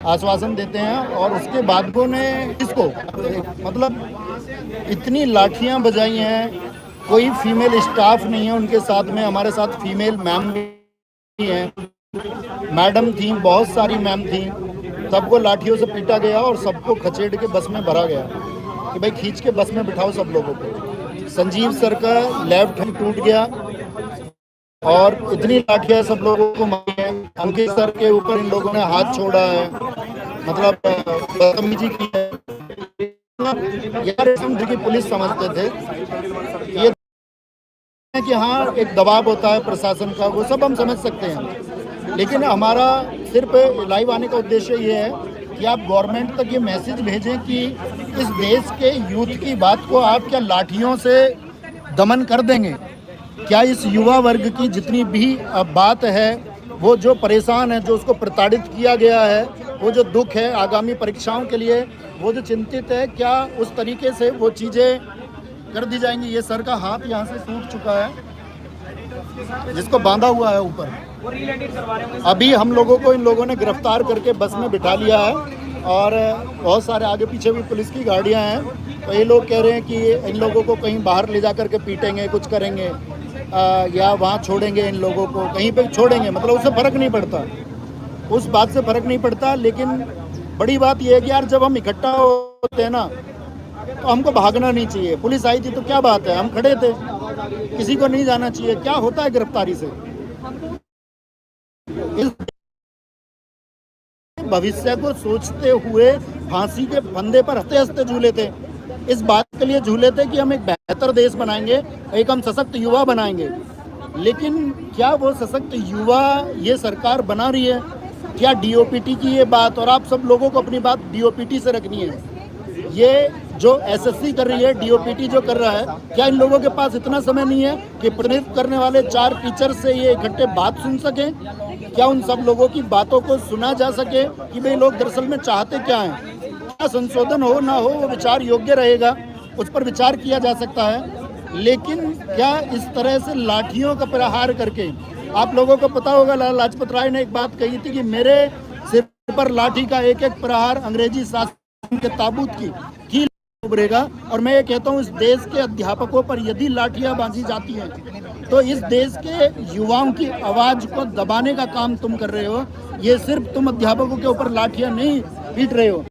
आश्वासन देते हैं और उसके बाद ने इसको मतलब इतनी लाठियां बजाई हैं। कोई फीमेल स्टाफ नहीं है उनके साथ में, हमारे साथ फीमेल मैम भी हैं, मैडम थी, बहुत सारी मैम थी। सबको लाठियों से पीटा गया और सबको खचेड़ के बस में भरा गया कि भाई खींच के बस में बिठाओ सब लोगों को। संजीव सर का लेफ्ट हैंड टूट गया और इतनी लाठियां सब लोगों को मारी है। अंकित सर के ऊपर इन लोगों ने हाथ छोड़ा है, मतलब बदतमीजी की है। यार की पुलिस समझते थे ये कि हाँ एक दबाव होता है प्रशासन का, वो सब हम समझ सकते हैं, लेकिन हमारा सिर्फ लाइव आने का उद्देश्य ये है कि आप गवर्नमेंट तक ये मैसेज भेजें कि इस देश के यूथ की बात को आप क्या लाठियों से दमन कर देंगे? क्या इस युवा वर्ग की जितनी भी बात है, वो जो परेशान है, जो उसको प्रताड़ित किया गया है, वो जो दुख है आगामी परीक्षाओं के लिए, वो जो चिंतित है, क्या उस तरीके से वो चीज़ें कर दी जाएंगी? ये सर का हाथ यहाँ से टूट चुका है जिसको बांधा हुआ है ऊपर। अभी हम लोगों को इन लोगों ने गिरफ्तार करके बस में बिठा लिया है और बहुत सारे आगे पीछे भी पुलिस की गाड़ियां हैं। तो ये लोग कह रहे हैं कि इन लोगों को कहीं बाहर ले जा करके पीटेंगे, कुछ करेंगे या वहाँ छोड़ेंगे, इन लोगों को कहीं पे छोड़ेंगे। मतलब उससे फ़र्क नहीं पड़ता, उस बात से फ़र्क नहीं पड़ता। लेकिन बड़ी बात यह है कि यार जब हम इकट्ठा होते हैं ना तो हमको भागना नहीं चाहिए। पुलिस आई थी तो क्या बात है, हम खड़े थे, किसी को नहीं जाना चाहिए। क्या होता है गिरफ्तारी से? इस भविष्य को सोचते हुए फांसी के फंदे पर हंसते हंसते झूले थे। इस बात के लिए झूले थे कि हम एक बेहतर देश बनाएंगे, एक हम सशक्त युवा बनाएंगे। लेकिन क्या वो सशक्त युवा ये सरकार बना रही है? क्या डीओपीटी की ये बात, और आप सब लोगों को अपनी बात डीओपीटी से रखनी है, ये जो एसएससी कर रही है, डीओपीटी जो कर रहा है, क्या इन लोगों के पास इतना समय नहीं है कि प्रतिनिधित्व करने वाले 4 टीचर से ये इकट्ठे बात सुन सकें? क्या उन सब लोगों की बातों को सुना जा सके कि भाई लोग दरअसल में चाहते क्या हैं? क्या संशोधन हो ना हो वो विचार योग्य रहेगा, उस पर विचार किया जा सकता है। लेकिन क्या इस तरह से लाठियों का प्रहार करके, आप लोगों को पता होगा लाला लाजपत राय ने एक बात कही थी कि मेरे सिर पर लाठी का एक एक प्रहार अंग्रेजी शासन के ताबूत की उभरेगा। और मैं ये कहता हूँ, इस देश के अध्यापकों पर यदि लाठियां बांधी जाती हैं तो इस देश के युवाओं की आवाज को दबाने का काम तुम कर रहे हो। ये सिर्फ तुम अध्यापकों के ऊपर लाठियां नहीं पीट रहे हो,